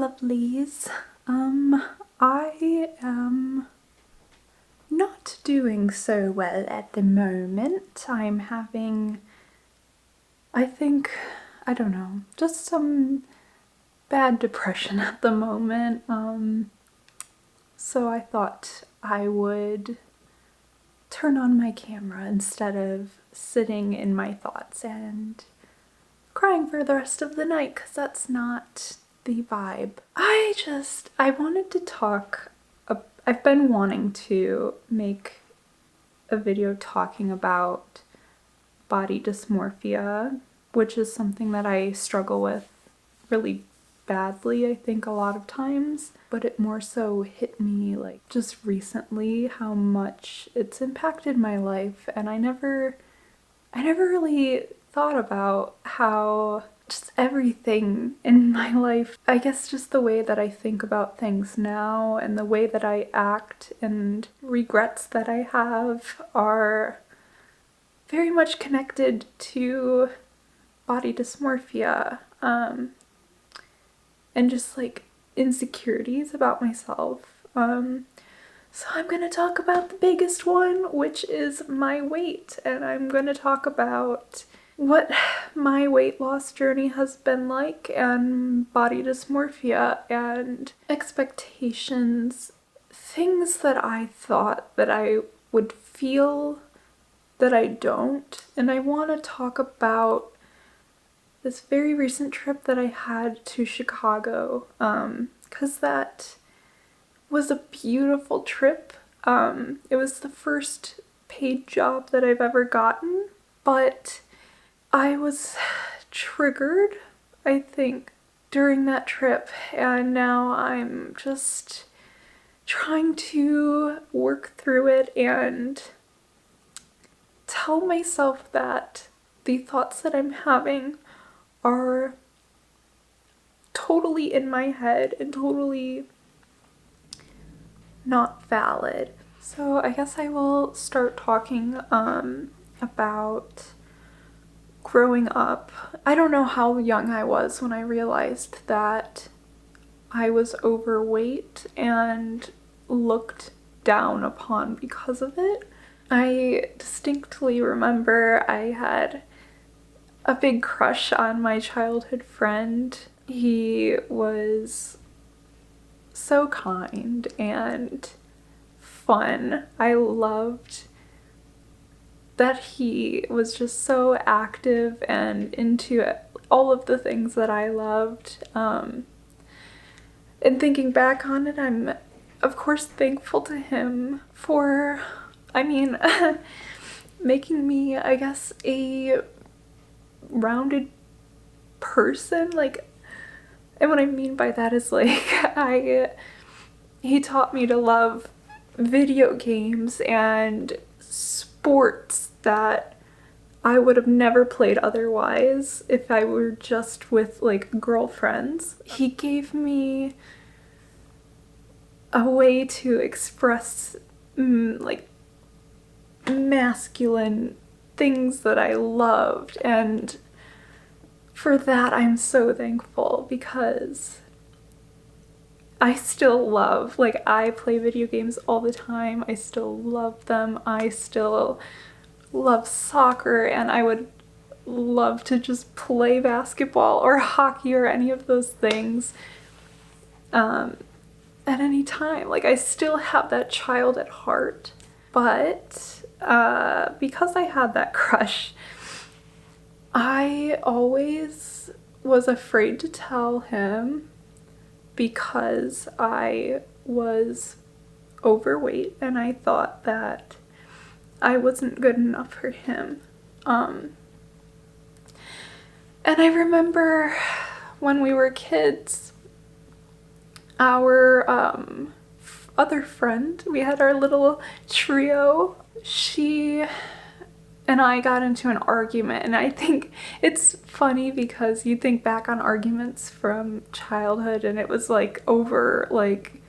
lovelies. I am not doing so well at the moment. I'm having, I don't know, just some bad depression at the moment. So I thought I would turn on my camera instead of sitting in my thoughts and crying for the rest of the night, because that's not the vibe. I wanted to talk, I've been wanting to make a video talking about body dysmorphia, which is something that I struggle with really badly, I think, a lot of times, but it more so hit me like just recently how much it's impacted my life, and I never really thought about how just everything in my life, I guess just the way that I think about things now and the way that I act and regrets that I have are very much connected to body dysmorphia, and just like insecurities about myself. So I'm gonna talk about the biggest one, which is my weight, and I'm gonna talk about what my weight loss journey has been like and body dysmorphia and expectations, things that I thought that I would feel that I don't. And I want to talk about this very recent trip that I had to Chicago, because that was a beautiful trip. It was the first paid job that I've ever gotten, but I was triggered, I think, during that trip, and now I'm just trying to work through it and tell myself that the thoughts that I'm having are totally in my head and totally not valid. So I guess I will start talking about growing up. I don't know how young I was when I realized that I was overweight and looked down upon because of it. I distinctly remember I had a big crush on my childhood friend. He was so kind and fun. I loved that he was just so active and into all of the things that I loved. And thinking back on it, I'm of course thankful to him for, making me, I guess, a rounded person. Like, and what I mean by that is like, he taught me to love video games and sports that I would have never played otherwise if I were just with like girlfriends. He gave me a way to express like masculine things that I loved, and for that I'm so thankful, because I still love, like, I play video games all the time. I still love them. I still love soccer, and I would love to just play basketball or hockey or any of those things at any time. Like, I still have that child at heart, but because I had that crush, I always was afraid to tell him because I was overweight and I thought that I wasn't good enough for him. And I remember when we were kids, our other friend, we had our little trio, she and I got into an argument, and I think it's funny because you think back on arguments from childhood and it was like over like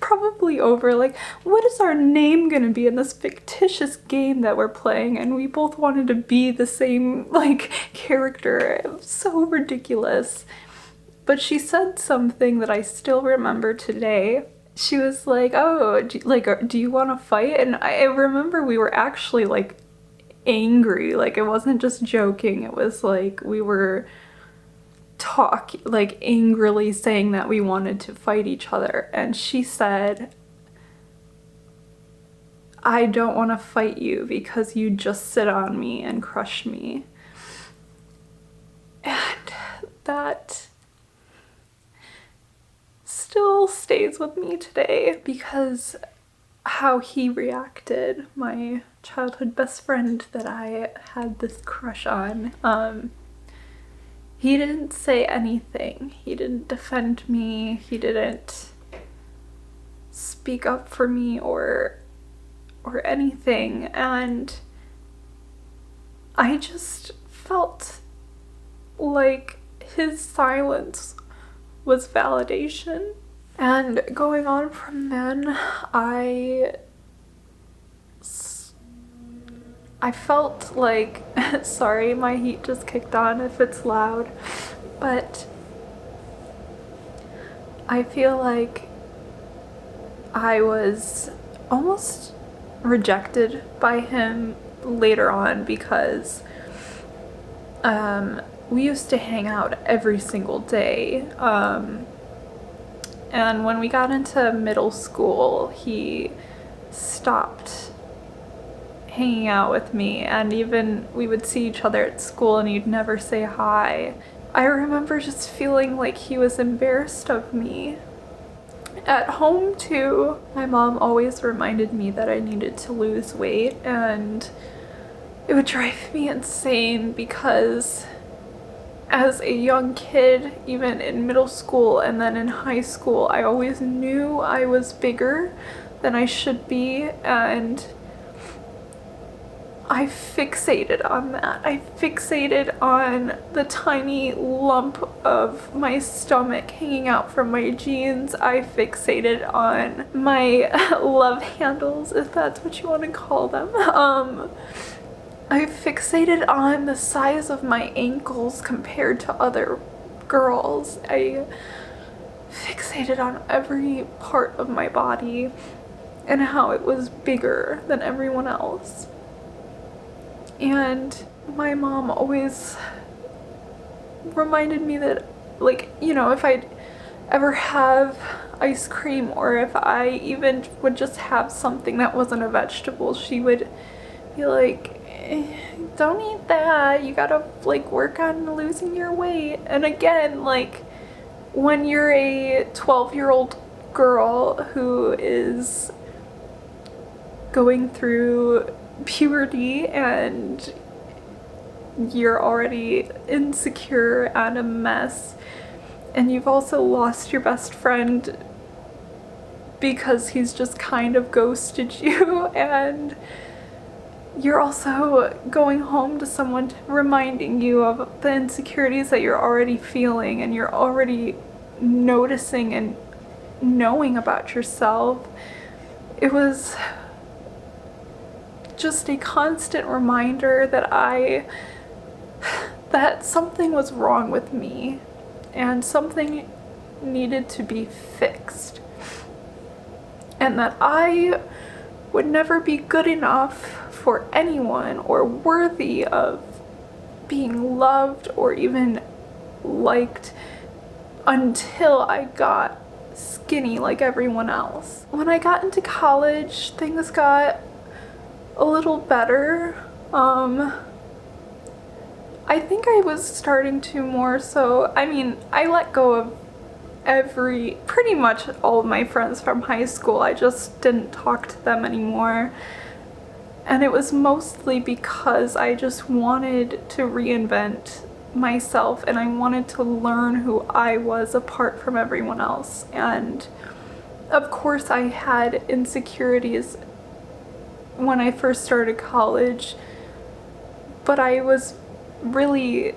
probably over like, what is our name gonna be in this fictitious game that we're playing, and we both wanted to be the same like character. It was so ridiculous. But she said something that I still remember today. She was like, oh, do you want to fight? And I remember we were actually like angry. Like, it wasn't just joking. It was like we were like angrily saying that we wanted to fight each other. And she said, I don't want to fight you because you just sit on me and crush me. And that still stays with me today because how he reacted, my childhood best friend that I had this crush on, he didn't say anything. He didn't defend me. He didn't speak up for me or anything. And I just felt like his silence was validation. And going on from then, I felt like, sorry, my heat just kicked on if it's loud, but I feel like I was almost rejected by him later on because we used to hang out every single day. And when we got into middle school, he stopped hanging out with me, and even we would see each other at school and he'd never say hi. I remember just feeling like he was embarrassed of me. At home too, my mom always reminded me that I needed to lose weight, and it would drive me insane because as a young kid, even in middle school and then in high school, I always knew I was bigger than I should be, and I fixated on that. I fixated on the tiny lump of my stomach hanging out from my jeans. I fixated on my love handles, if that's what you want to call them. I fixated on the size of my ankles compared to other girls. I fixated on every part of my body and how it was bigger than everyone else. And my mom always reminded me that, like, you know, if I'd ever have ice cream or if I even would just have something that wasn't a vegetable, she would be like, don't eat that, you gotta like work on losing your weight. And again, like, when you're a 12-year-old girl who is going through puberty and you're already insecure and a mess, and you've also lost your best friend because he's just kind of ghosted you, and you're also going home to someone reminding you of the insecurities that you're already feeling and you're already noticing and knowing about yourself. It was just a constant reminder that something was wrong with me and something needed to be fixed, and that I would never be good enough for anyone or worthy of being loved or even liked until I got skinny like everyone else. When I got into college, things got a little better. I think I was starting to more so, I mean, I let go of pretty much all of my friends from high school. I just didn't talk to them anymore. And it was mostly because I just wanted to reinvent myself and I wanted to learn who I was apart from everyone else. And of course I had insecurities when I first started college, but I was really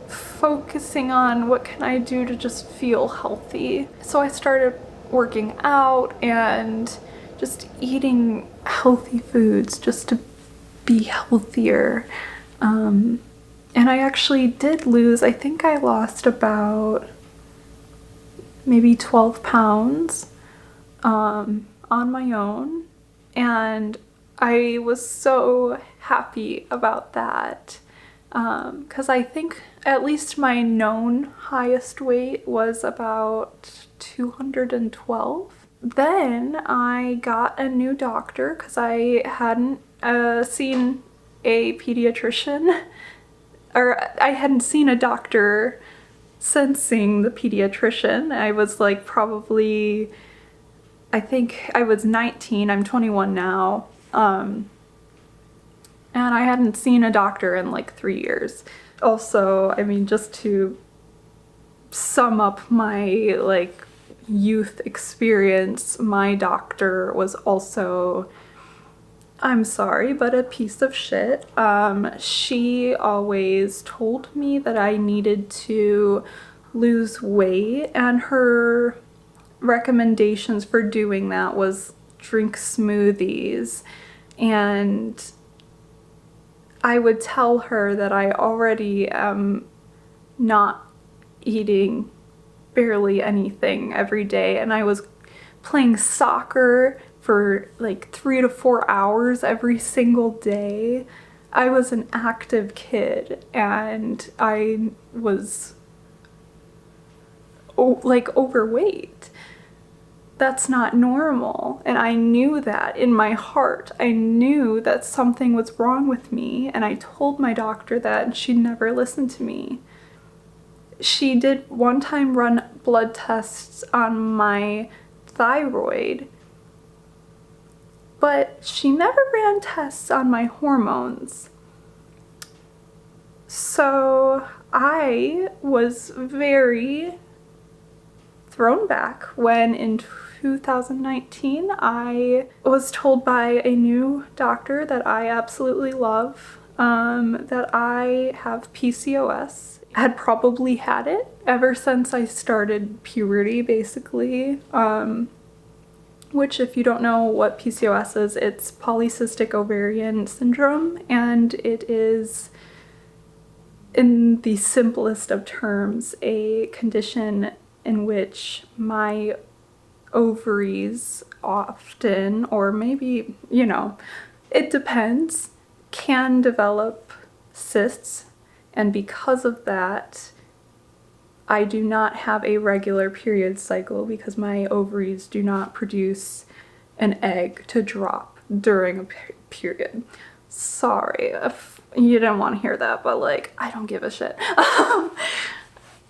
focusing on what can I do to just feel healthy. So I started working out and just eating healthy foods just to be healthier. And I actually did lose, I think I lost about maybe 12 pounds on my own. And I was so happy about that because I think at least my known highest weight was about 212. Then I got a new doctor because I hadn't seen a pediatrician, or I hadn't seen a doctor since seeing the pediatrician. I was like probably, I think I was 19, I'm 21 now, and I hadn't seen a doctor in like 3 years. Also, I mean, just to sum up my like youth experience, my doctor was also, I'm sorry, but a piece of shit. She always told me that I needed to lose weight, and her recommendations for doing that was drink smoothies. And I would tell her that I already am not eating barely anything every day, and I was playing soccer for like 3 to 4 hours every single day. I was an active kid, and I was like overweight. That's not normal, and I knew that in my heart. I knew that something was wrong with me, and I told my doctor that, and she never listened to me. She did one time run blood tests on my thyroid, but she never ran tests on my hormones. So I was very thrown back when in 2019 I was told by a new doctor that I absolutely love that I have PCOS. I had probably had it ever since I started puberty, basically. Which, if you don't know what PCOS is, it's polycystic ovarian syndrome, and it is, in the simplest of terms, a condition in which my ovaries often, or maybe, you know, it depends, can develop cysts, and because of that, I do not have a regular period cycle because my ovaries do not produce an egg to drop during a period. Sorry if you didn't want to hear that, but like, I don't give a shit.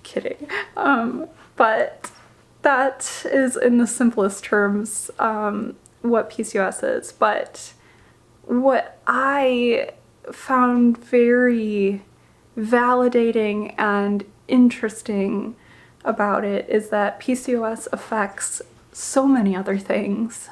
Kidding. But that is, in the simplest terms, what PCOS is. But what I found very validating and interesting about it is that PCOS affects so many other things.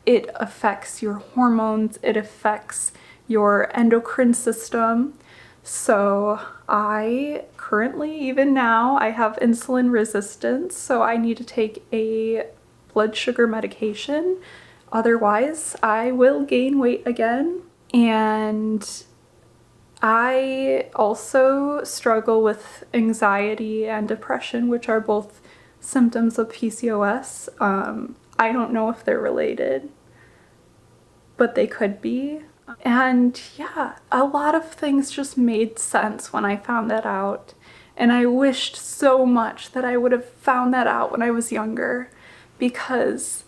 It affects your hormones, it affects your endocrine system. So I currently, even now, I have insulin resistance, so I need to take a blood sugar medication. Otherwise, I will gain weight again. And I also struggle with anxiety and depression, which are both symptoms of PCOS. I don't know if they're related, but they could be. And yeah, a lot of things just made sense when I found that out. And I wished so much that I would have found that out when I was younger, because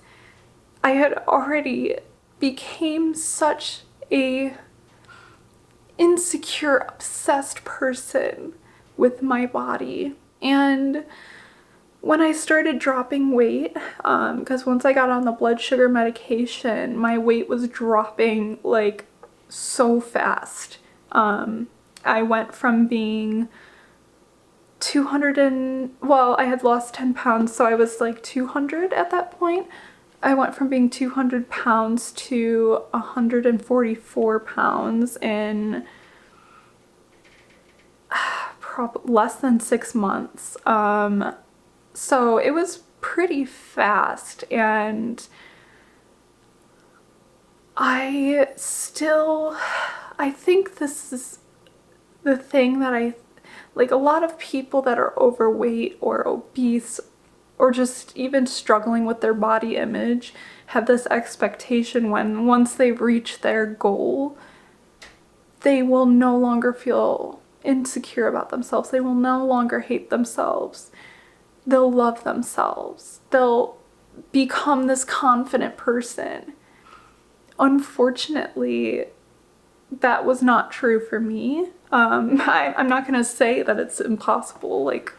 I had already became such a insecure, obsessed person with my body. And when I started dropping weight, because once I got on the blood sugar medication, my weight was dropping like so fast. I went from being 200 I had lost 10 pounds, so I was like 200 at that point. I went from being 200 pounds to 144 pounds in less than 6 months. So it was pretty fast, and I think this is the thing that like a lot of people that are overweight or obese or just even struggling with their body image have this expectation when once they reach their goal, they will no longer feel insecure about themselves. They will no longer hate themselves. They'll love themselves. They'll become this confident person. Unfortunately, that was not true for me. I'm not going to say that it's impossible. Like,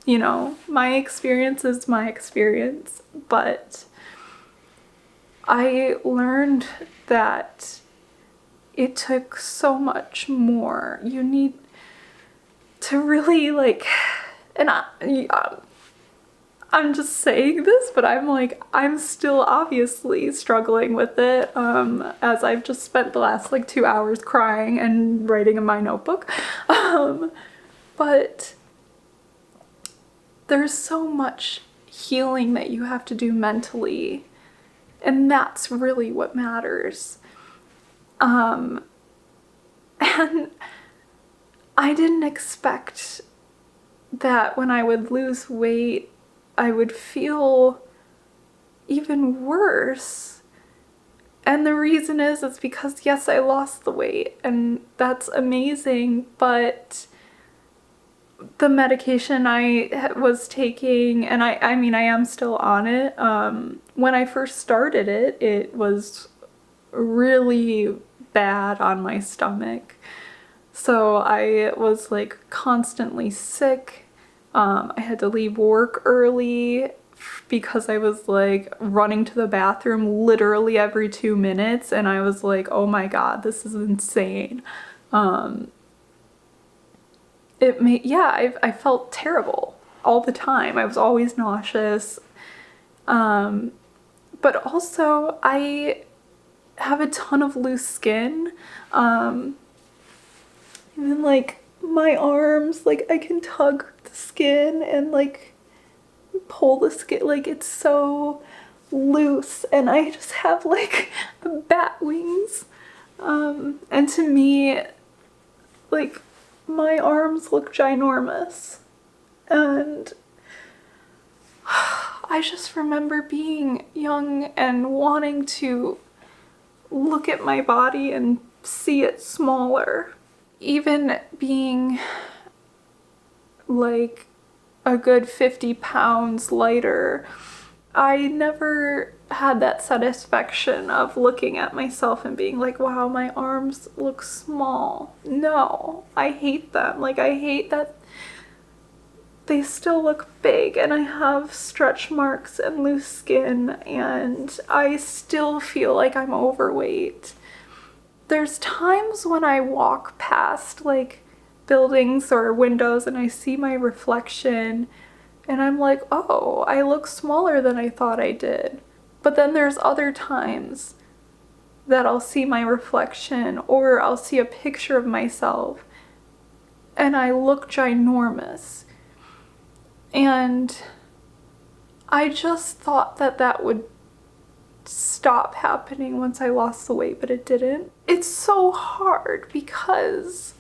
you know, my experience is my experience, but I learned that it took so much more. You need to really like, and I'm just saying this, but I'm still obviously struggling with it, as I've just spent the last like 2 hours crying and writing in my notebook. But there's so much healing that you have to do mentally, and that's really what matters. And I didn't expect that when I would lose weight, I would feel even worse. And the reason is because, yes, I lost the weight, and that's amazing, but the medication I was taking, and I mean, I am still on it. When I first started it, it was really bad on my stomach. So I was like constantly sick. I had to leave work early because I was like running to the bathroom literally every 2 minutes, and I was like, oh my God, this is insane. I felt terrible all the time. I was always nauseous. But also I have a ton of loose skin. Even like my arms, like I can tug the skin and like pull the skin, like it's so loose, and I just have like bat wings. And to me, like, my arms look ginormous, and I just remember being young and wanting to look at my body and see it smaller. Even being like a good 50 pounds lighter, I never had that satisfaction of looking at myself and being like, wow, my arms look small. No, I hate them. Like, I hate that they still look big, and I have stretch marks and loose skin, and I still feel like I'm overweight. There's times when I walk past like buildings or windows and I see my reflection, and I'm like, oh, I look smaller than I thought I did. But then there's other times that I'll see my reflection, or I'll see a picture of myself, and I look ginormous. And I just thought that that would stop happening once I lost the weight, but it didn't. It's so hard because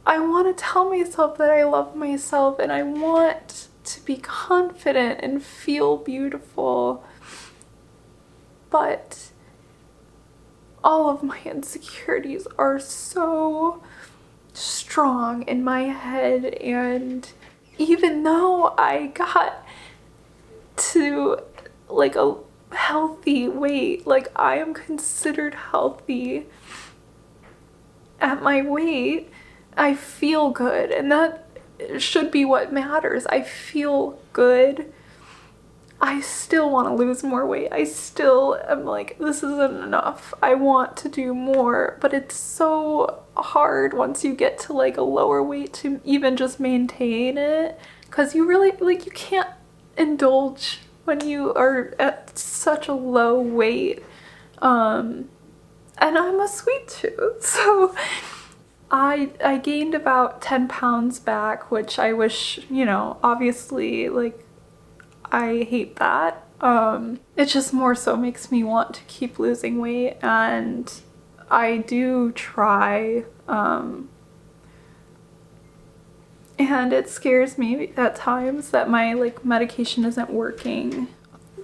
I want to tell myself that I love myself, and I want to be confident and feel beautiful, but all of my insecurities are so strong in my head. And even though I got to like a healthy weight, like I am considered healthy at my weight, I feel good, and that should be what matters. I feel good. I still want to lose more weight. I still am like, this isn't enough. I want to do more, but it's so hard once you get to like a lower weight to even just maintain it, because you really, like, you can't indulge when you are at such a low weight. And I'm a sweet tooth, so I gained about 10 pounds back, which I wish, you know, obviously, like, I hate that. It just more so makes me want to keep losing weight, and I do try, and it scares me at times that my medication isn't working.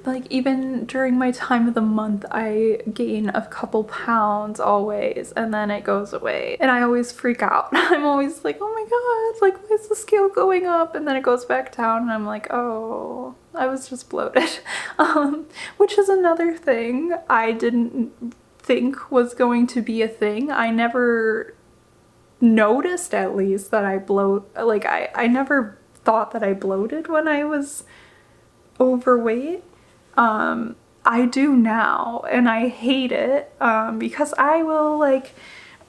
Like even during my time of the month, I gain a couple pounds always, and then it goes away. And I always freak out. I'm always like, oh my God, like why is the scale going up? And then it goes back down and I'm like, oh, I was just bloated. Which is another thing I didn't think was going to be a thing. I never noticed, at least, that I bloat. Like I never thought that I bloated when I was overweight. I do now, and I hate it, because I will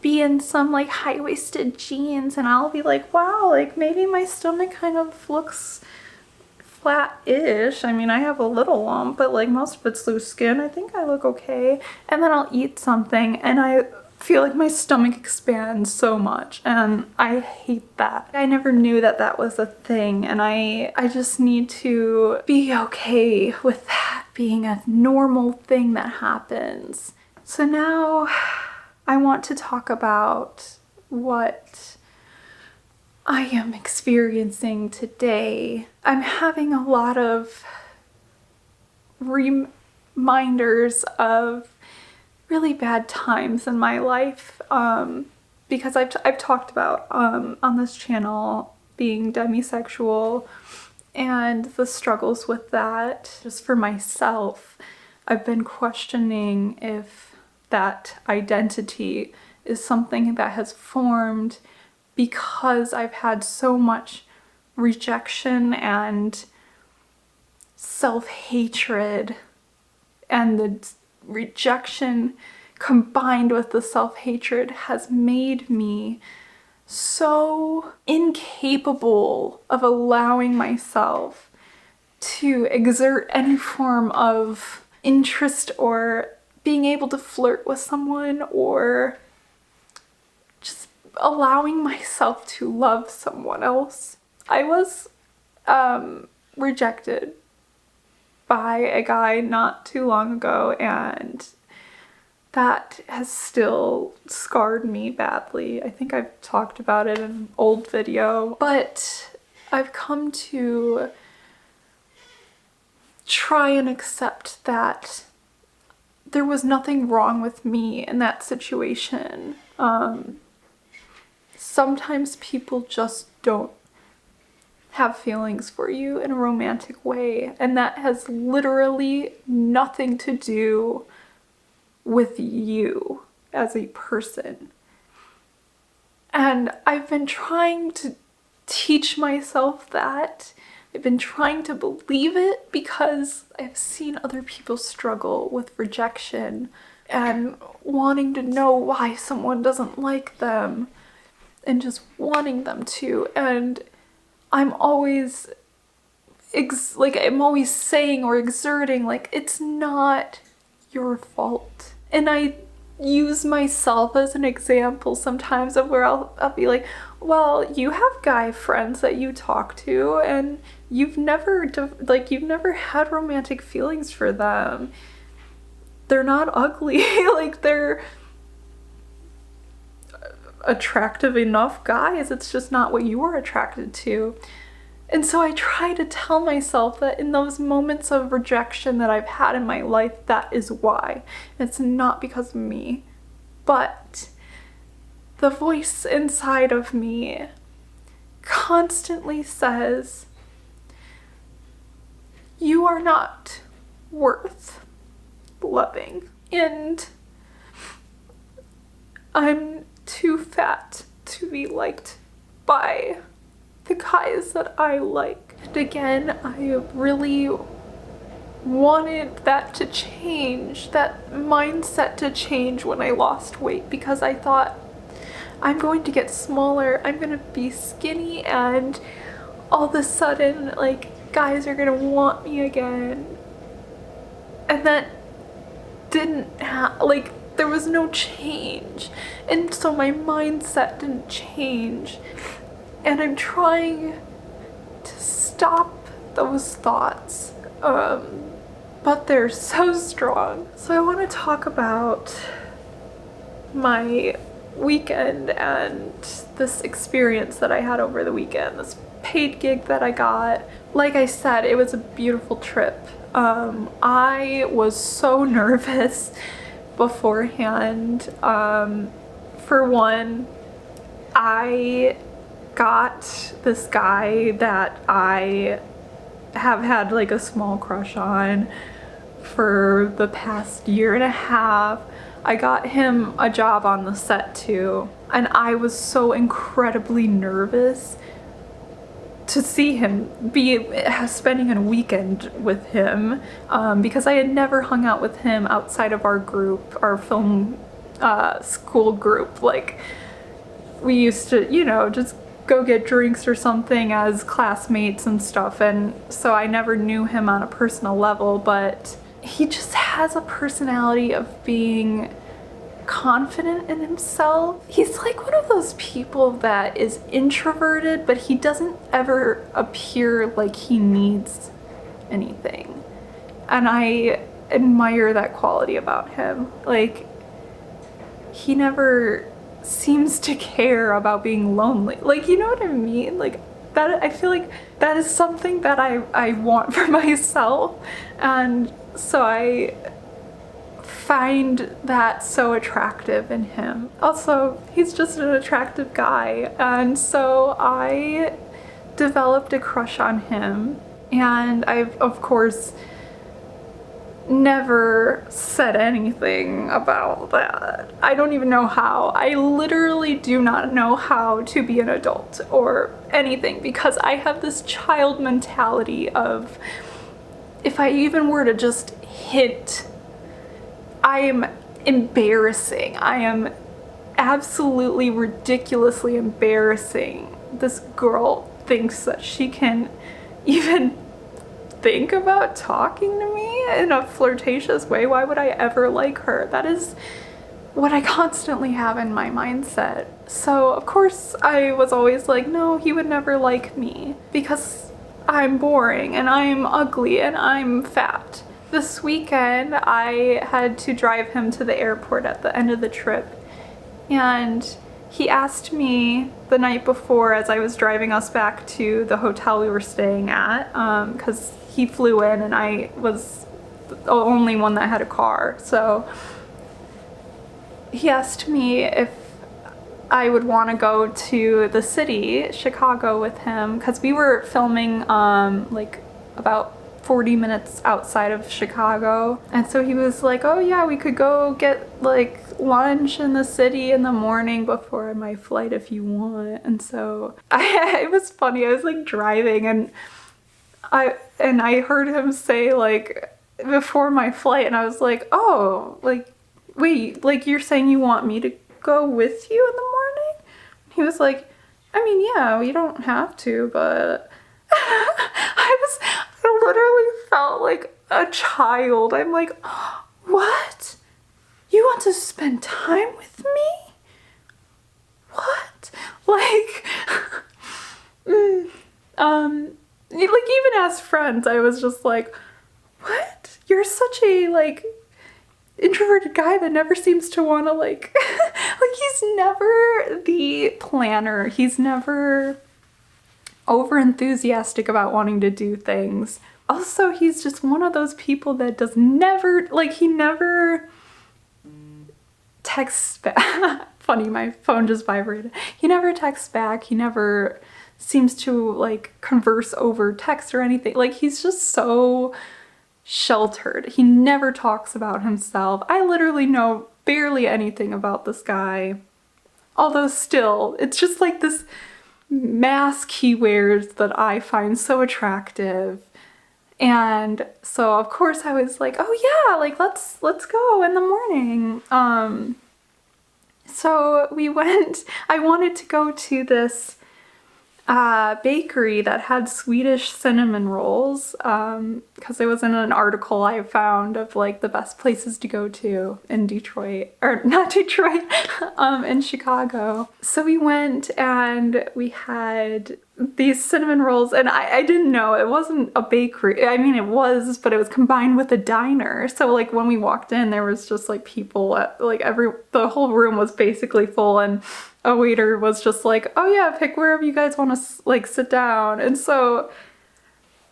be in some high-waisted jeans and I'll be like, wow, maybe my stomach kind of looks flat-ish. I mean, I have a little lump, but most of it's loose skin. I think I look okay. And then I'll eat something and I feel like my stomach expands so much, and I hate that. I never knew that that was a thing, and I just need to be okay with that being a normal thing that happens. So now I want to talk about what I am experiencing today. I'm having a lot of reminders of really bad times in my life, because I've talked about on this channel being demisexual and the struggles with that. Just for myself, I've been questioning if that identity is something that has formed because I've had so much rejection and self-hatred, and the rejection combined with the self-hatred has made me so incapable of allowing myself to exert any form of interest or being able to flirt with someone or just allowing myself to love someone else. I was rejected by a guy not too long ago, and that has still scarred me badly. I think I've talked about it in an old video, but I've come to try and accept that there was nothing wrong with me in that situation. Sometimes people just don't have feelings for you in a romantic way, and that has literally nothing to do with you as a person. And I've been trying to teach myself that. I've been trying to believe it because I've seen other people struggle with rejection and wanting to know why someone doesn't like them and just wanting them to. And I'm always I'm always saying or exerting it's not your fault. And I use myself as an example sometimes of where I'll be like, well, you have guy friends that you talk to and you've never had romantic feelings for them. They're not ugly. They're attractive enough guys. It's just not what you were attracted to. And so I try to tell myself that in those moments of rejection that I've had in my life, that is why. It's not because of me. But the voice inside of me constantly says, you are not worth loving. And I'm too fat to be liked by the guys that I like. And again, I really wanted that to change, that mindset to change when I lost weight, because I thought, I'm going to get smaller, I'm gonna be skinny, and all of a sudden, guys are gonna want me again. And that didn't happen. There was no change. And so my mindset didn't change. And I'm trying to stop those thoughts, but they're so strong. So I want to talk about my weekend and this experience that I had over the weekend, this paid gig that I got. Like I said, it was a beautiful trip. I was so nervous beforehand. For one, I got this guy that I have had like a small crush on for the past year and a half. I got him a job on the set too, and I was so incredibly nervous to see him, spending a weekend with him, because I had never hung out with him outside of our group, our film school group. Like, we used to, you know, just go get drinks or something as classmates and stuff, and so I never knew him on a personal level, but he just has a personality of being confident in himself. He's like one of those people that is introverted, but he doesn't ever appear like he needs anything. And I admire that quality about him. Like, he never seems to care about being lonely. Like, you know what I mean? Like, that, I feel like that is something that I want for myself. And so I find that so attractive in him. Also, he's just an attractive guy, and so I developed a crush on him, and I've of course never said anything about that. I don't even know how. I literally do not know how to be an adult or anything, because I have this child mentality of, if I even were to just hint, I am embarrassing. I am absolutely ridiculously embarrassing. This girl thinks that she can even think about talking to me in a flirtatious way. Why would I ever like her? That is what I constantly have in my mindset. So of course I was always like, no, he would never like me because I'm boring and I'm ugly and I'm fat. This weekend, I had to drive him to the airport at the end of the trip, and he asked me the night before, as I was driving us back to the hotel we were staying at, because he flew in and I was the only one that had a car, so he asked me if I would want to go to the city, Chicago, with him, because we were filming like about 40 minutes outside of Chicago. And so he was like, oh yeah, we could go get like lunch in the city in the morning before my flight if you want. And so it was funny. I was like driving and I heard him say like before my flight, and I was like, oh, like, wait, like you're saying you want me to go with you in the morning? He was like, I mean, yeah, you don't have to, but I literally felt like a child. I'm like, what? You want to spend time with me? What? Like, like even as friends, I was just like, what? You're such a like introverted guy that never seems to want to like, like he's never the planner. He's never over enthusiastic about wanting to do things. Also, he's just one of those people that does never, like, he never texts back. Funny, my phone just vibrated. He never texts back. He never seems to like converse over text or anything. Like, he's just so sheltered. He never talks about himself. I literally know barely anything about this guy. Although still, it's just like this mask he wears that I find so attractive. And so of course I was like, oh yeah, like let's go in the morning. So we went. I wanted to go to this bakery that had Swedish cinnamon rolls, because it was in an article I found of like the best places to go to in Detroit, or not Detroit, in Chicago. So we went and we had these cinnamon rolls, and I didn't know it wasn't a bakery. I mean, it was, but it was combined with a diner. So like when we walked in, there was just like people at like the whole room was basically full, and a waiter was just like, oh yeah, pick wherever you guys want to like sit down. And so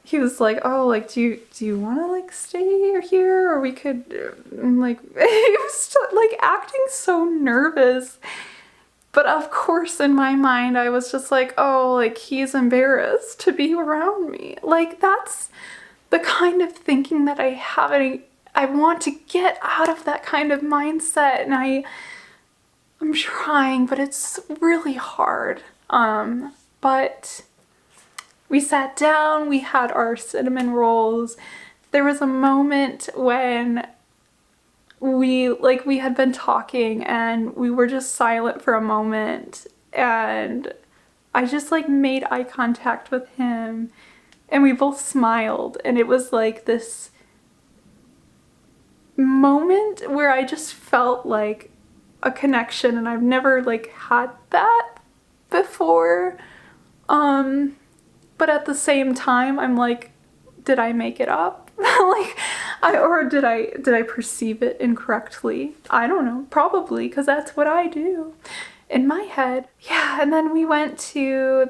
he was like, oh, like, do you want to like stay here, or we could, and like, he was like acting so nervous. But of course, in my mind, I was just like, oh, like, he's embarrassed to be around me. Like, that's the kind of thinking that I have. And I want to get out of that kind of mindset. And I'm trying, but it's really hard. But we sat down, we had our cinnamon rolls. There was a moment when we had been talking and we were just silent for a moment, and I just like made eye contact with him and we both smiled, and it was like this moment where I just felt like a connection, and I've never like had that before. But at the same time, I'm like, did I make it up? Like, did I perceive it incorrectly? I don't know, probably, because that's what I do in my head. Yeah, and then we went to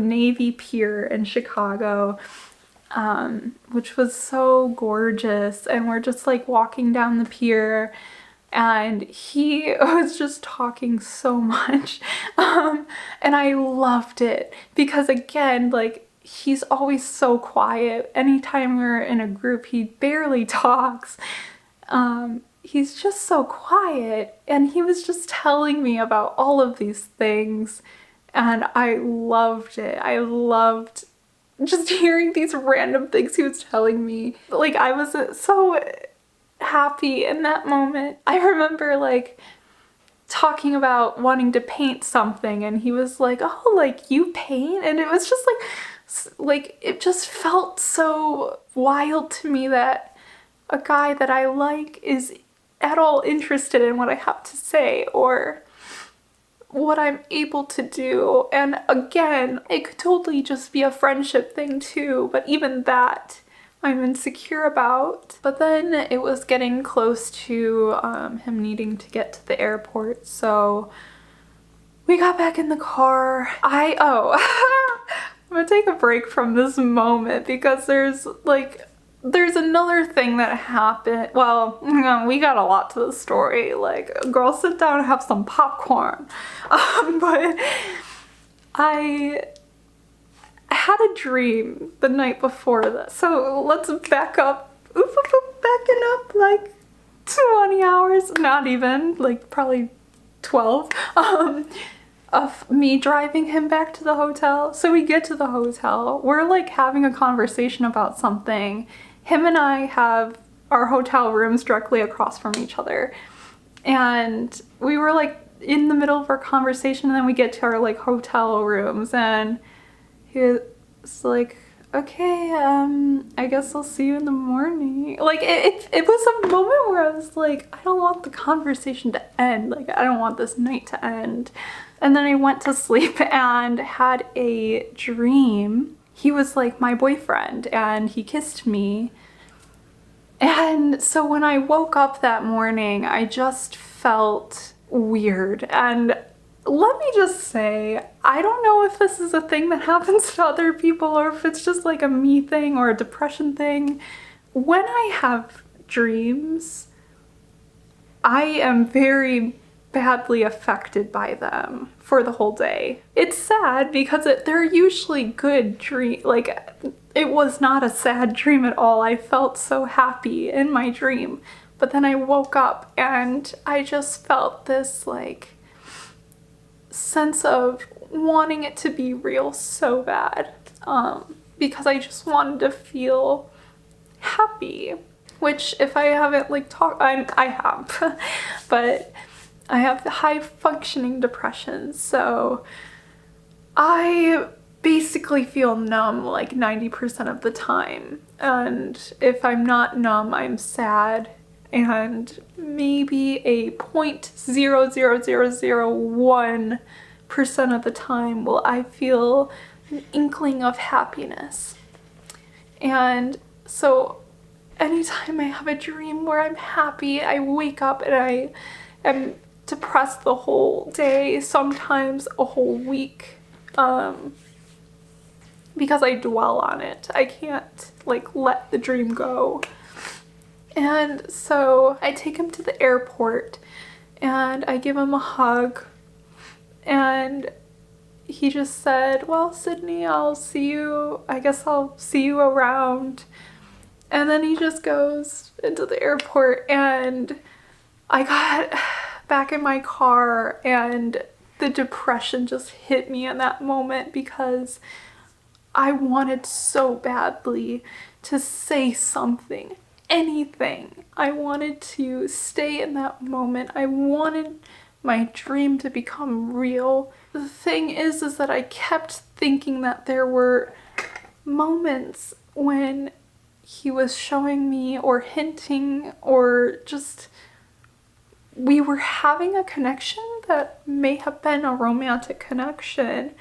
Navy Pier in Chicago, which was so gorgeous, and we're just like walking down the pier, and he was just talking so much, and I loved it, because again, like, he's always so quiet. Anytime we're in a group, he barely talks. He's just so quiet, and he was just telling me about all of these things, and I loved it. I loved just hearing these random things he was telling me. Like, I was so happy in that moment. I remember like talking about wanting to paint something, and he was like, oh, like, you paint? And it was just like it just felt so wild to me that a guy that I like is at all interested in what I have to say or what I'm able to do. And again, it could totally just be a friendship thing too, but even that I'm insecure about. But then it was getting close to him needing to get to the airport, so we got back in the car. I'm gonna take a break from this moment because there's another thing that happened. Well, we got a lot to the story. Like, girl, sit down and have some popcorn. But I had a dream the night before this. So let's back up. Backing up like 20 hours, not even, like probably 12. Of me driving him back to the hotel. So we get to the hotel, we're like having a conversation about something. Him and I have our hotel rooms directly across from each other, and we were like in the middle of our conversation, and then we get to our like hotel rooms, and he was like, okay, I guess I'll see you in the morning. Like, it was a moment where I was like, I don't want the conversation to end. Like, I don't want this night to end. And then I went to sleep and had a dream. He was like my boyfriend, and he kissed me. And so when I woke up that morning, I just felt weird. And let me just say, I don't know if this is a thing that happens to other people or if it's just like a me thing or a depression thing. When I have dreams, I am very badly affected by them for the whole day. It's sad because they're usually good dreams. Like, it was not a sad dream at all. I felt so happy in my dream. But then I woke up and I just felt this like sense of wanting it to be real so bad, because I just wanted to feel happy, which if I haven't like talked, I have, but I have high functioning depression, so I basically feel numb like 90% of the time, and if I'm not numb, I'm sad, and maybe a 0.00001% of the time will I feel an inkling of happiness. And so anytime I have a dream where I'm happy, I wake up and I am depressed the whole day, sometimes a whole week, because I dwell on it. I can't like let the dream go. And so I take him to the airport and I give him a hug, and he just said, well, Sydney, I guess I'll see you around. And then he just goes into the airport, and I got back in my car and the depression just hit me in that moment, because I wanted so badly to say something, anything. I wanted to stay in that moment. I wanted my dream to become real. The thing is that I kept thinking that there were moments when he was showing me or hinting or just we were having a connection that may have been a romantic connection,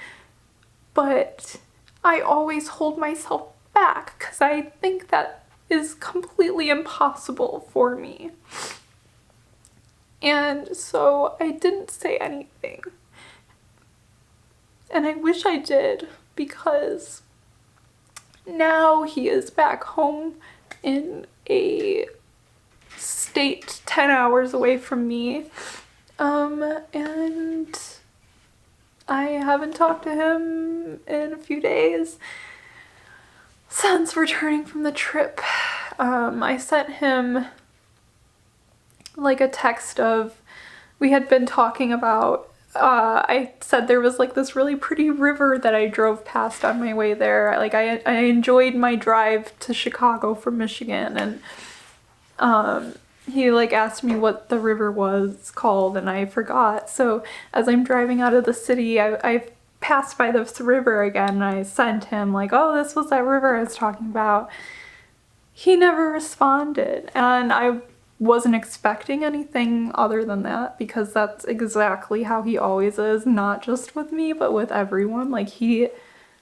but I always hold myself back because I think that is completely impossible for me. And so I didn't say anything. And I wish I did, because now he is back home in a state 10 hours away from me. And I haven't talked to him in a few days since returning from the trip. I sent him like a text of, we had been talking about, I said there was like this really pretty river that I drove past on my way there. Like I enjoyed my drive to Chicago from Michigan, and he like asked me what the river was called, and I forgot. So as I'm driving out of the city, I passed by this river again, and I sent him like, oh, this was that river I was talking about. He never responded, and I wasn't expecting anything other than that, because that's exactly how he always is, not just with me, but with everyone. Like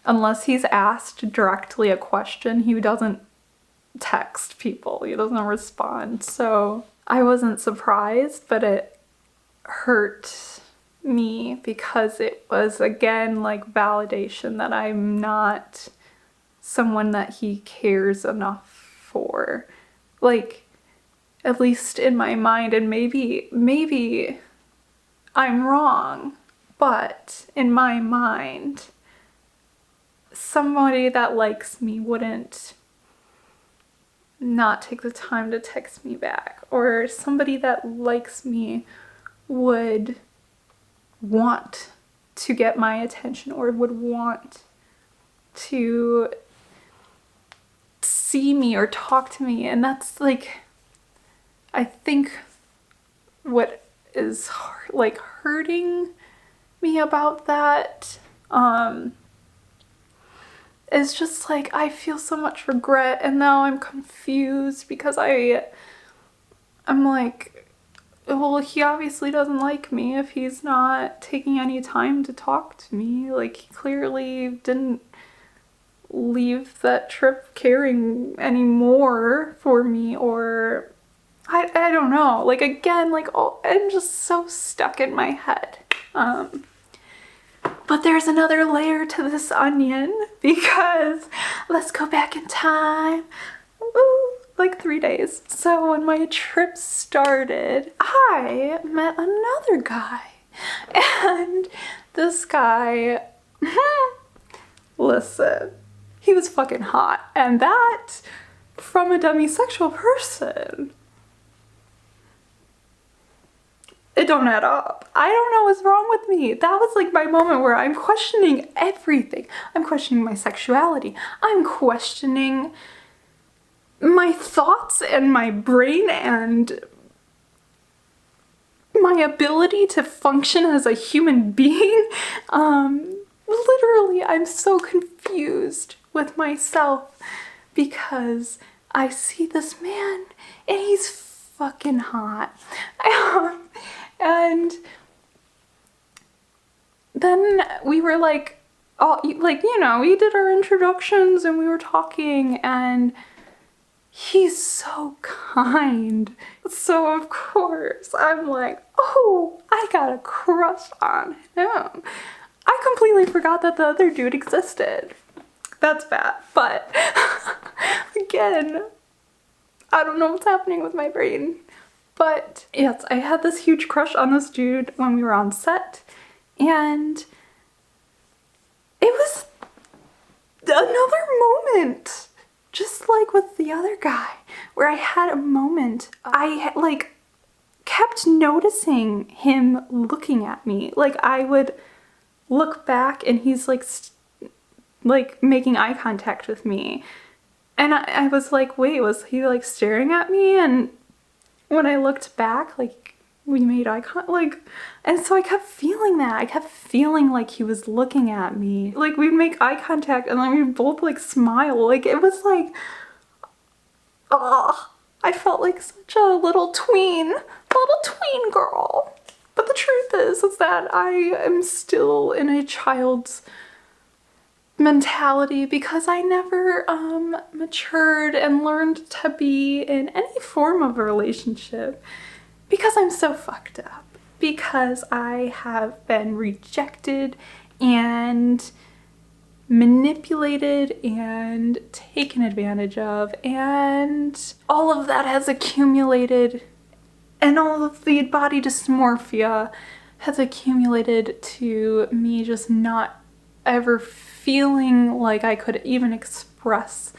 unless he's asked directly a question, he doesn't text people, he doesn't respond. So I wasn't surprised, but it hurt me because it was again like validation that I'm not someone that he cares enough for. Like, at least in my mind, and maybe I'm wrong, but in my mind, somebody that likes me wouldn't not take the time to text me back, or somebody that likes me would want to get my attention or would want to see me or talk to me. And that's like, I think what is like hurting me about that is just like I feel so much regret, and now I'm confused because I'm like, well, he obviously doesn't like me if he's not taking any time to talk to me. Like, he clearly didn't leave that trip caring anymore for me, or I don't know. Like, again, like, oh, I'm just so stuck in my head. But there's another layer to this onion, because let's go back in time. Ooh, like 3 days. So when my trip started, I met another guy. And this guy, listen, he was fucking hot. And that, from a demisexual person, it don't add up. I don't know what's wrong with me. That was like my moment where I'm questioning everything. I'm questioning my sexuality. I'm questioning my thoughts and my brain and my ability to function as a human being. Literally, I'm so confused with myself because I see this man and he's fucking hot. And then we were like, all like, you know, we did our introductions and we were talking, and he's so kind. So of course I'm like, oh, I got a crush on him. I completely forgot that the other dude existed. That's bad, but again, I don't know what's happening with my brain. But yes, I had this huge crush on this dude when we were on set, and it was another moment, just like with the other guy, where I had a moment. I like kept noticing him looking at me. Like I would look back and he's like making eye contact with me. And I was like, wait, was he like staring at me? And when I looked back, like we made eye contact, like, and so I kept feeling that. I kept feeling like he was looking at me. Like we'd make eye contact and then we'd both like smile. Like it was like, oh, I felt like such a little tween girl. But the truth is that I am still in a child's mentality because I never matured and learned to be in any form of a relationship because I'm so fucked up, because I have been rejected and manipulated and taken advantage of, and all of that has accumulated, and all of the body dysmorphia has accumulated to me just not ever feeling like I could even express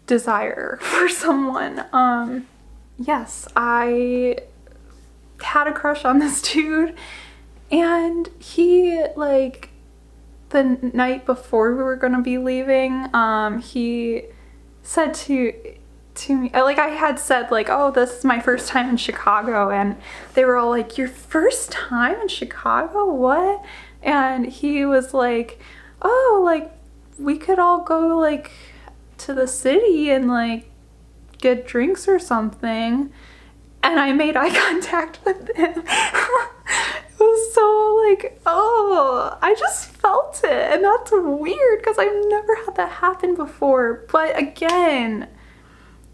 desire for someone. Yes, I had a crush on this dude, and he, like, the night before we were gonna be leaving, he said to me, like, I had said, like, oh, this is my first time in Chicago, and they were all like, your first time in Chicago? What? And he was like, oh, like, we could all go, like, to the city and, like, get drinks or something. And I made eye contact with him. It was so, like, oh, I just felt it. And that's weird because I've never had that happen before. But again,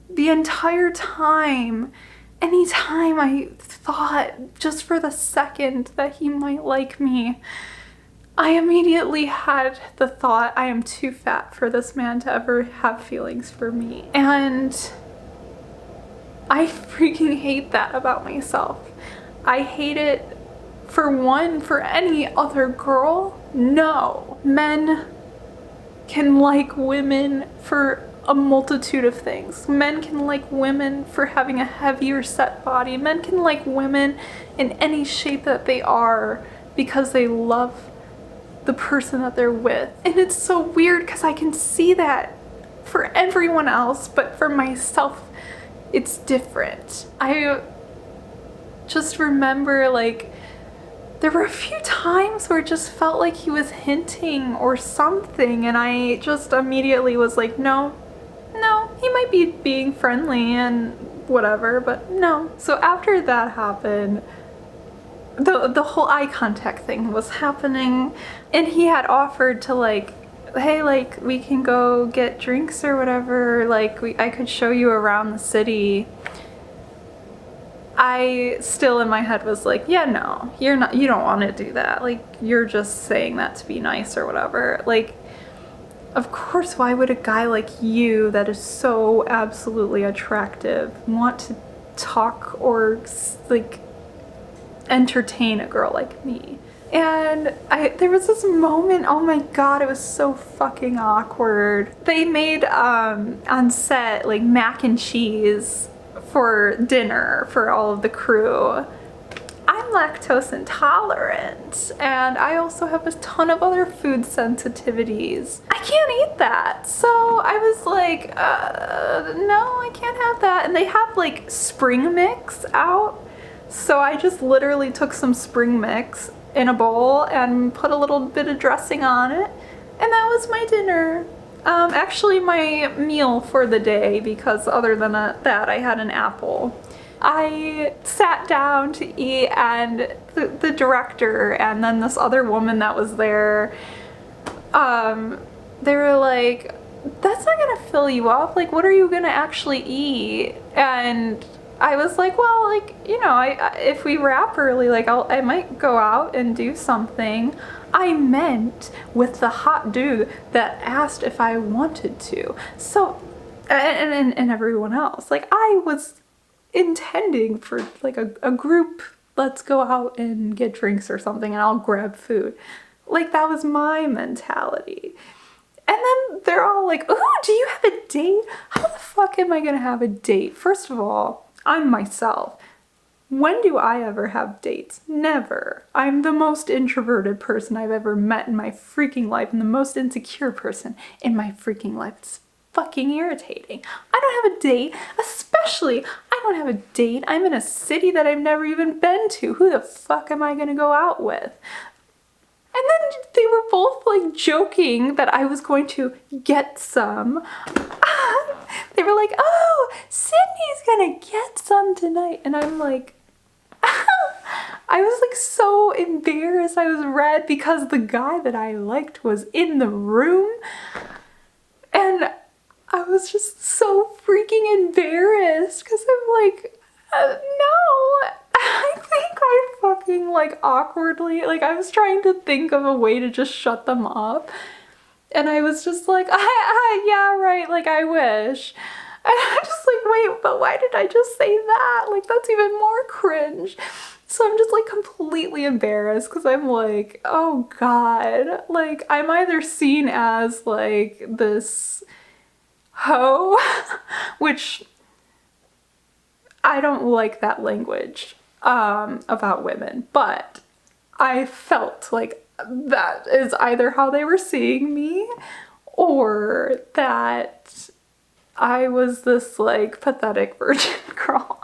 the entire time, anytime I thought just for the second that he might like me, I immediately had the thought, I am too fat for this man to ever have feelings for me. And I freaking hate that about myself. I hate it for any other girl. No. Men can like women for a multitude of things. Men can like women for having a heavier set body. Men can like women in any shape that they are because they love the person that they're with. And it's so weird because I can see that for everyone else, but for myself, it's different. I just remember, like, there were a few times where it just felt like he was hinting or something, and I just immediately was like, no, he might be being friendly and whatever, but no. So after that happened, the whole eye contact thing was happening, and he had offered to, like, hey, like, we can go get drinks or whatever, like, I could show you around the city. I still in my head was like, yeah, no, you don't want to do that. Like, you're just saying that to be nice or whatever. Like, of course, why would a guy like you that is so absolutely attractive want to talk or, like, entertain a girl like me? And there was this moment, oh my god, it was so fucking awkward. They made, on set, like, mac and cheese for dinner for all of the crew. I'm lactose intolerant, and I also have a ton of other food sensitivities. I can't eat that. So I was like, no, I can't have that. And they have, like, spring mix out. So I just literally took some spring mix in a bowl and put a little bit of dressing on it, and that was my dinner. Actually my meal for the day, because other than that I had an apple. I sat down to eat, and the director and then this other woman that was there, they were like, that's not gonna fill you up, like what are you gonna actually eat? And I was like, well, like, you know, if we wrap early, like I might go out and do something. I meant with the hot dude that asked if I wanted to. So, and everyone else, like I was intending for like a group, let's go out and get drinks or something and I'll grab food. Like that was my mentality. And then they're all like, oh, do you have a date? How the fuck am I gonna have a date? First of all, I'm myself. When do I ever have dates? Never. I'm the most introverted person I've ever met in my freaking life and the most insecure person in my freaking life. It's fucking irritating. I don't have a date, especially I don't have a date. I'm in a city that I've never even been to. Who the fuck am I gonna go out with? And then they were both like joking that I was going to get some. They were like, oh, Sydney's gonna get some tonight. And I'm like, I was like so embarrassed. I was red because the guy that I liked was in the room. And I was just so freaking embarrassed because I'm like, no. I think I fucking like awkwardly, like I was trying to think of a way to just shut them up. And I was just like, yeah, right, like I wish. And I'm just like, wait, but why did I just say that? Like that's even more cringe. So I'm just like completely embarrassed because I'm like, oh God, like I'm either seen as like this hoe, which I don't like that language about women, but I felt like that is either how they were seeing me or that I was this like pathetic virgin girl.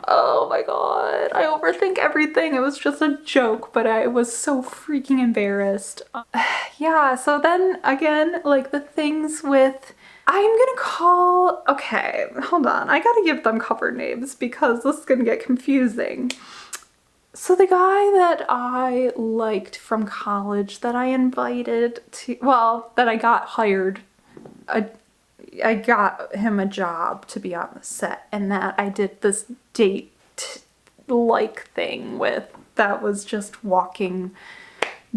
Oh my God, I overthink everything. It was just a joke, but I was so freaking embarrassed. Yeah, so then again, like the things with, I'm gonna call, okay, hold on. I gotta give them cover names because this is gonna get confusing. So the guy that I liked from college that I invited to, well, that I got hired, I got him a job to be on the set, and that I did this date-like thing with, that was just walking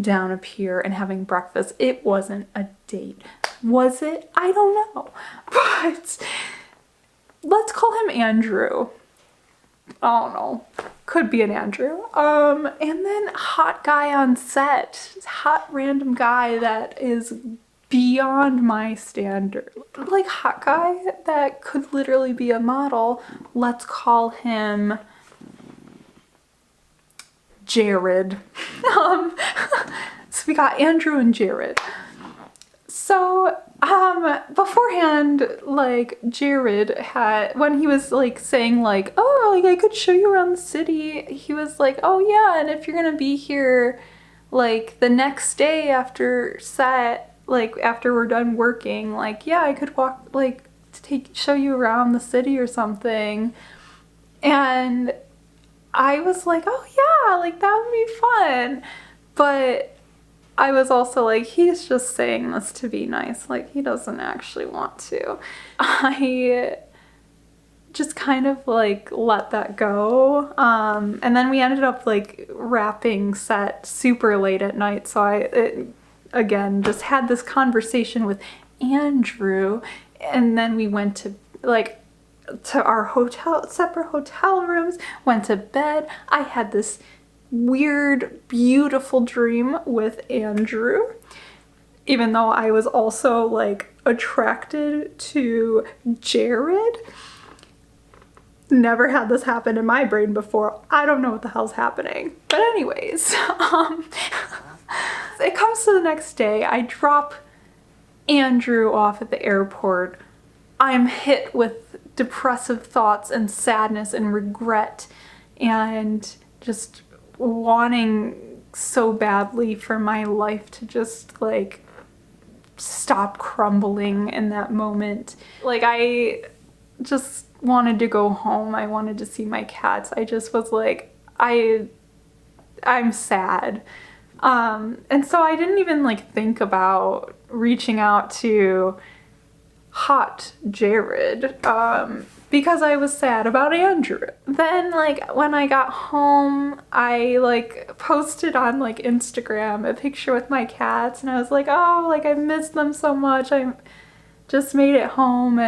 down a pier and having breakfast. It wasn't a date. Was it? I don't know. But let's call him Andrew. I don't know. Could be an Andrew. And then hot guy on set. Hot random guy that is beyond my standard. Like hot guy that could literally be a model. Let's call him Jared. So we got Andrew and Jared. So, beforehand, like, Jared had, when he was, like, saying, like, oh, like, I could show you around the city, he was like, oh, yeah, and if you're gonna be here, like, the next day after set, like, after we're done working, like, yeah, I could walk, like, show you around the city or something. And I was like, oh, yeah, like, that would be fun. But I was also like, he's just saying this to be nice, like he doesn't actually want to. I just kind of like let that go. And then we ended up like wrapping set super late at night. So again, just had this conversation with Andrew, and then we went to like to our separate hotel rooms, went to bed. I had this weird, beautiful dream with Andrew, even though I was also like attracted to Jared. Never had this happen in my brain before. I don't know what the hell's happening. But anyways, it comes to the next day. I drop Andrew off at the airport. I'm hit with depressive thoughts and sadness and regret and just wanting so badly for my life to just like stop crumbling in that moment. Like I just wanted to go home. I wanted to see my cats. I just was like, I'm sad. And so I didn't even like think about reaching out to hot Jared, because I was sad about Andrew. Then like when I got home, I like posted on like Instagram a picture with my cats, and I was like, oh, like I missed them so much. I just made it home,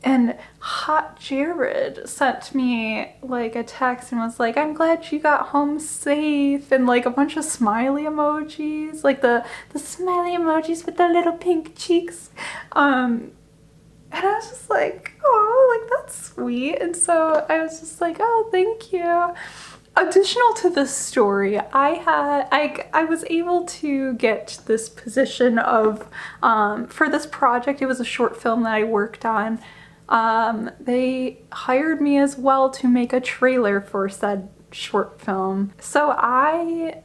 and hot Jared sent me like a text and was like, I'm glad you got home safe, and like a bunch of smiley emojis, like the smiley emojis with the little pink cheeks. And I was just like, oh, like that's sweet. And so I was just like, oh, thank you. Additional to this story, I was able to get this position of, for this project, it was a short film that I worked on. They hired me as well to make a trailer for said short film. So I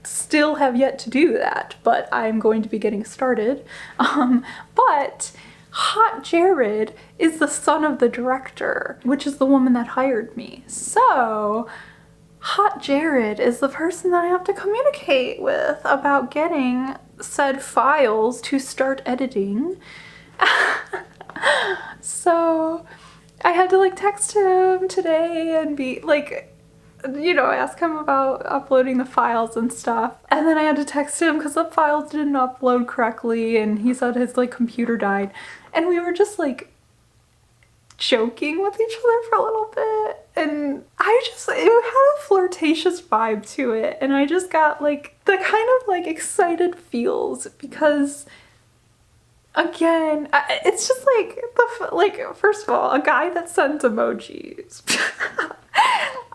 still have yet to do that, but I'm going to be getting started. But hot Jared is the son of the director, which is the woman that hired me. So hot Jared is the person that I have to communicate with about getting said files to start editing. So I had to like text him today and be like, you know, ask him about uploading the files and stuff. And then I had to text him because the files didn't upload correctly, and he said his like computer died. And we were just like joking with each other for a little bit, and it had a flirtatious vibe to it, and I just got like the kind of like excited feels because, again, it's just like first of all, a guy that sends emojis.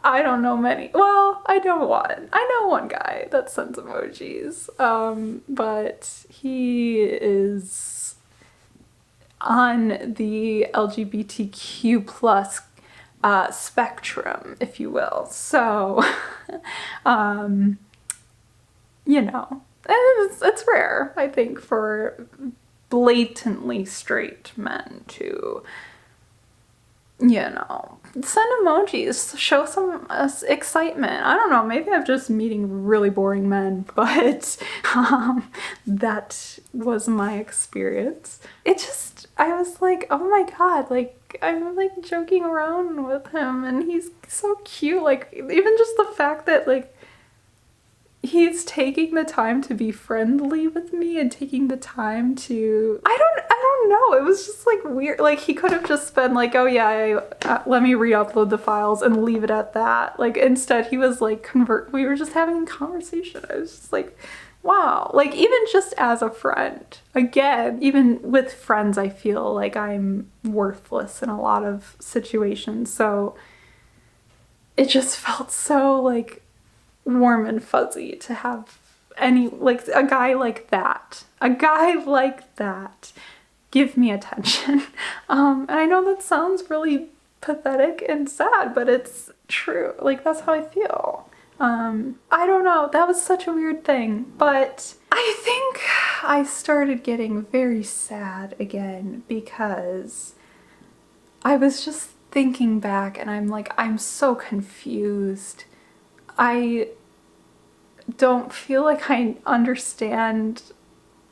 I don't know many. Well, I know one. I know one guy that sends emojis, but he is on the LGBTQ plus spectrum, if you will. So, you know, it's rare, I think, for blatantly straight men to, you know, send emojis, show some excitement. I don't know, maybe I'm just meeting really boring men, but that was my experience. I was like, oh my god, like I'm like joking around with him and he's so cute. Like even just the fact that like he's taking the time to be friendly with me and taking the time to, I don't know, it was just like weird. Like he could have just been like, oh yeah, let me re-upload the files and leave it at that. Like instead he was like we were just having a conversation. I was just like, wow. Like even just as a friend, again, even with friends, I feel like I'm worthless in a lot of situations. So it just felt so like warm and fuzzy to have a guy like that give me attention. And I know that sounds really pathetic and sad, but it's true. Like that's how I feel. I don't know, that was such a weird thing, but I think I started getting very sad again because I was just thinking back and I'm like, I'm so confused. I don't feel like I understand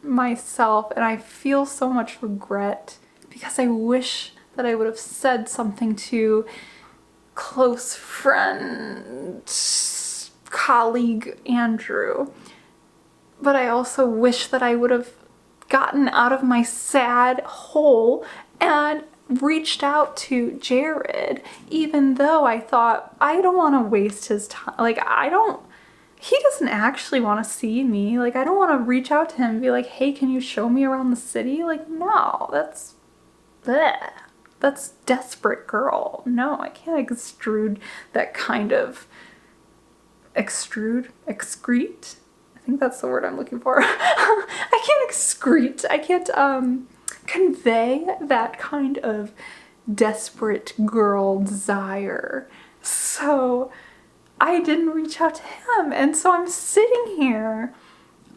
myself, and I feel so much regret because I wish that I would have said something to close friend, colleague Andrew. But I also wish that I would have gotten out of my sad hole and reached out to Jared, even though I thought I don't want to waste his time. Like he doesn't actually want to see me. Like I don't want to reach out to him and be like, hey, can you show me around the city? Like no, that's bleh. That's desperate girl. No, I can't excrete that kind of excrete. I think that's the word I'm looking for. I can't excrete. I can't convey that kind of desperate girl desire. So I didn't reach out to him. And so I'm sitting here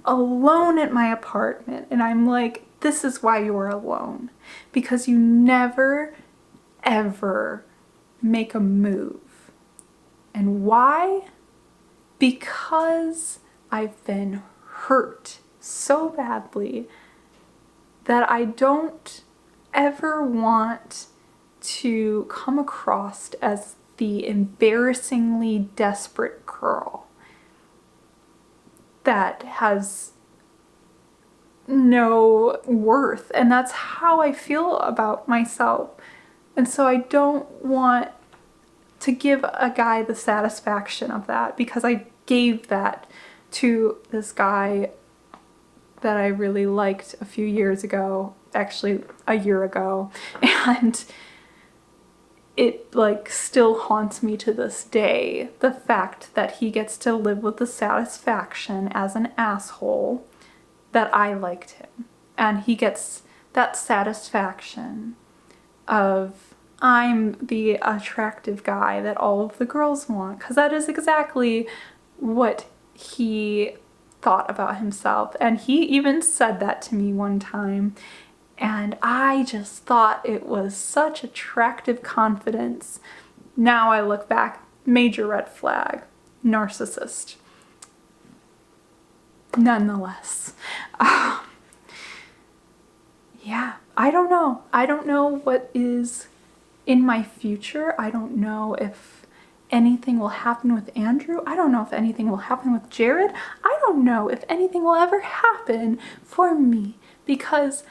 alone at my apartment and I'm like, this is why you're alone. Because you never, ever make a move. And why? Because I've been hurt so badly that I don't ever want to come across as the embarrassingly desperate girl that has no worth. And that's how I feel about myself. And so I don't want to give a guy the satisfaction of that, because I gave that to this guy that I really liked a few years ago, actually a year ago, and it like still haunts me to this day, the fact that he gets to live with the satisfaction as an asshole that I liked him, and he gets that satisfaction of I'm the attractive guy that all of the girls want, because that is exactly what he thought about himself. And he even said that to me one time, and I just thought it was such attractive confidence. Now I look back, major red flag, narcissist. Nonetheless, yeah, I don't know. I don't know what is in my future. I don't know if anything will happen with Andrew. I don't know if anything will happen with Jared. I don't know if anything will ever happen for me, because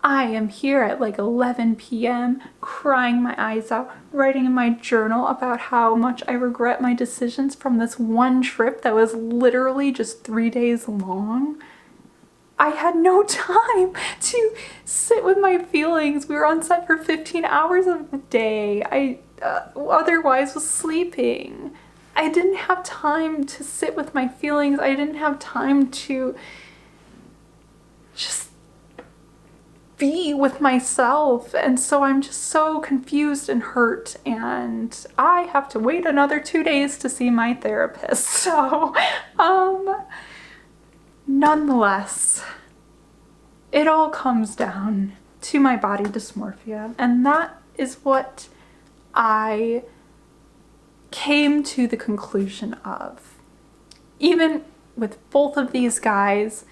I am here at like 11 p.m. crying my eyes out, writing in my journal about how much I regret my decisions from this one trip that was literally just 3 days long. I had no time to sit with my feelings. We were on set for 15 hours of the day. I otherwise was sleeping. I didn't have time to sit with my feelings. I didn't have time to just be with myself. And so I'm just so confused and hurt, and I have to wait another 2 days to see my therapist. So, nonetheless, it all comes down to my body dysmorphia, and that is what I came to the conclusion of. Even with both of these guys,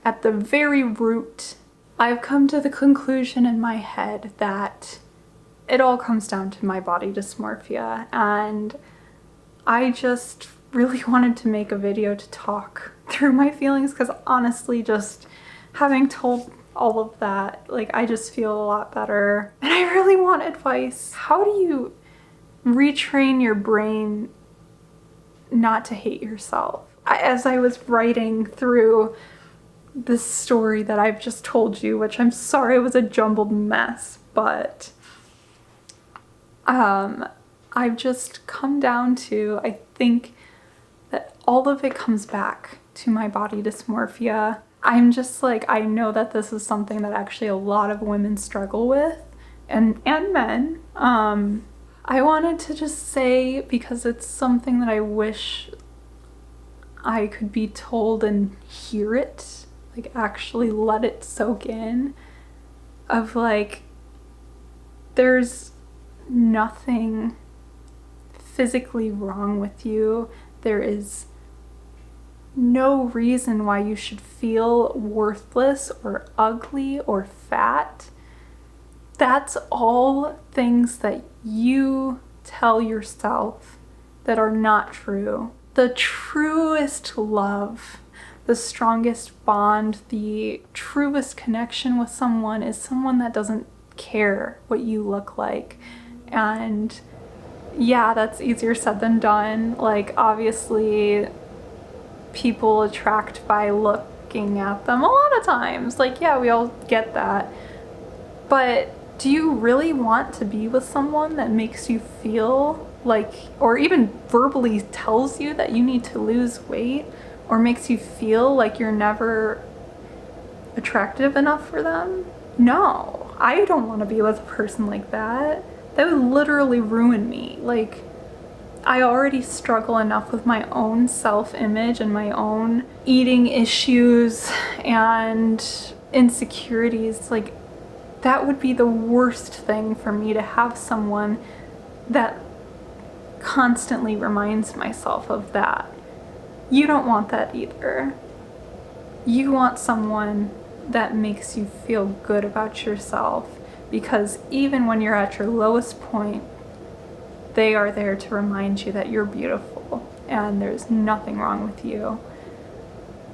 at the very root, I've come to the conclusion in my head that it all comes down to my body dysmorphia, and I just really wanted to make a video to talk through my feelings, because honestly, just having told all of that, like, I just feel a lot better, and I really want advice. How do you retrain your brain not to hate yourself? As I was writing through this story that I've just told you, which I'm sorry was a jumbled mess, but I've just come down to, I think that all of it comes back to my body dysmorphia. I'm just like, I know that this is something that actually a lot of women struggle with, and men. I wanted to just say, because it's something that I wish I could be told and hear it, like actually let it soak in, of like, there's nothing physically wrong with you. There is no reason why you should feel worthless or ugly or fat. That's all things that you tell yourself that are not true. The truest love, the strongest bond, the truest connection with someone is someone that doesn't care what you look like. And yeah, that's easier said than done. Like, obviously, people attract by looking at them a lot of times. Like, yeah, we all get that. But do you really want to be with someone that makes you feel like, or even verbally tells you that you need to lose weight, or makes you feel like you're never attractive enough for them? No, I don't want to be with a person like that. That would literally ruin me. Like, I already struggle enough with my own self-image and my own eating issues and insecurities. Like, that would be the worst thing for me, to have someone that constantly reminds myself of that. You don't want that either. You want someone that makes you feel good about yourself, because even when you're at your lowest point, they are there to remind you that you're beautiful and there's nothing wrong with you.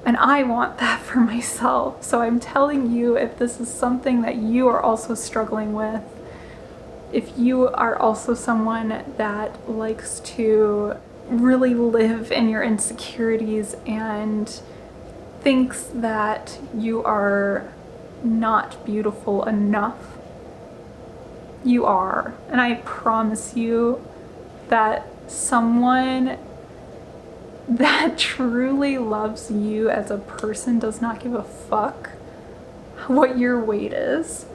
And I want that for myself. So I'm telling you, if this is something that you are also struggling with, if you are also someone that likes to really live in your insecurities and thinks that you are not beautiful enough, you are. And I promise you that someone that truly loves you as a person does not give a fuck what your weight is.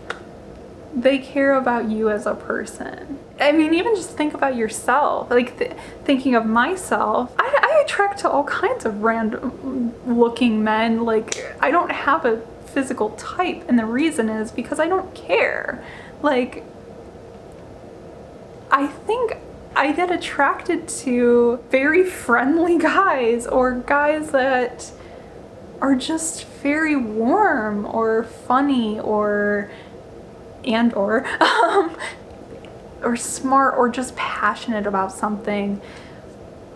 They care about you as a person. I mean, even just think about yourself. Like, thinking of myself, I attract to all kinds of random looking men. Like, I don't have a physical type, and the reason is because I don't care. Like, I think I get attracted to very friendly guys, or guys that are just very warm or funny or smart, or just passionate about something.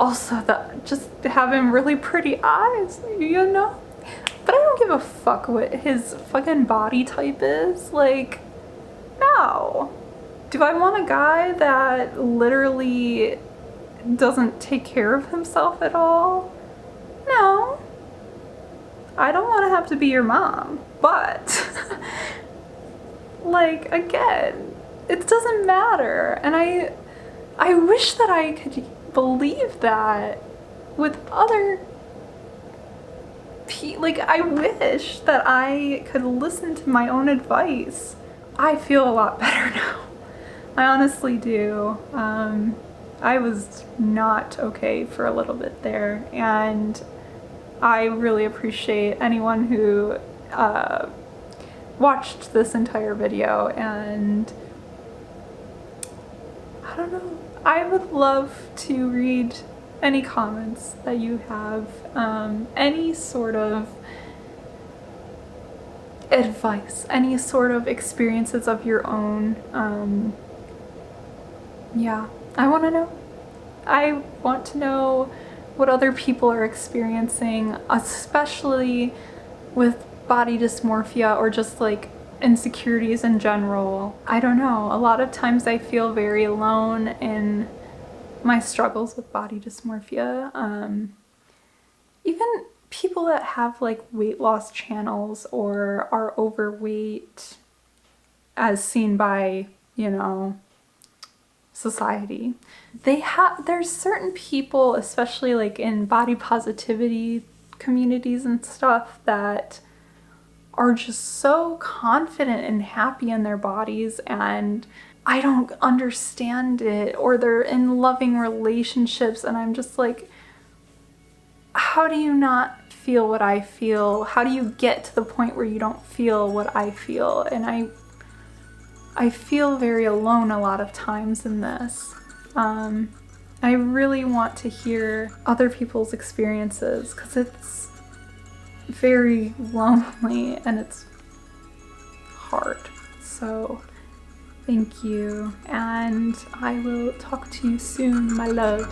Also, just having really pretty eyes, you know? But I don't give a fuck what his fucking body type is. Like, no. Do I want a guy that literally doesn't take care of himself at all? No. I don't want to have to be your mom. But, like, again, it doesn't matter. And I wish that I could believe that with other people. Like, I wish that I could listen to my own advice. I feel a lot better now. I honestly do. I was not okay for a little bit there, and I really appreciate anyone who watched this entire video. And I don't know, I would love to read any comments that you have, any sort of advice, any sort of experiences of your own. Yeah, I want to know. I want to know what other people are experiencing, especially with body dysmorphia, or just like insecurities in general. I don't know. A lot of times I feel very alone in my struggles with body dysmorphia. Even people that have like weight loss channels or are overweight as seen by, you know, society. There's certain people, especially like in body positivity communities and stuff, that are just so confident and happy in their bodies, and I don't understand it. Or they're in loving relationships, and I'm just like, how do you not feel what I feel? How do you get to the point where you don't feel what I feel? And I feel very alone a lot of times in this. I really want to hear other people's experiences, because it's very lonely and it's hard. So thank you, and I will talk to you soon, my love.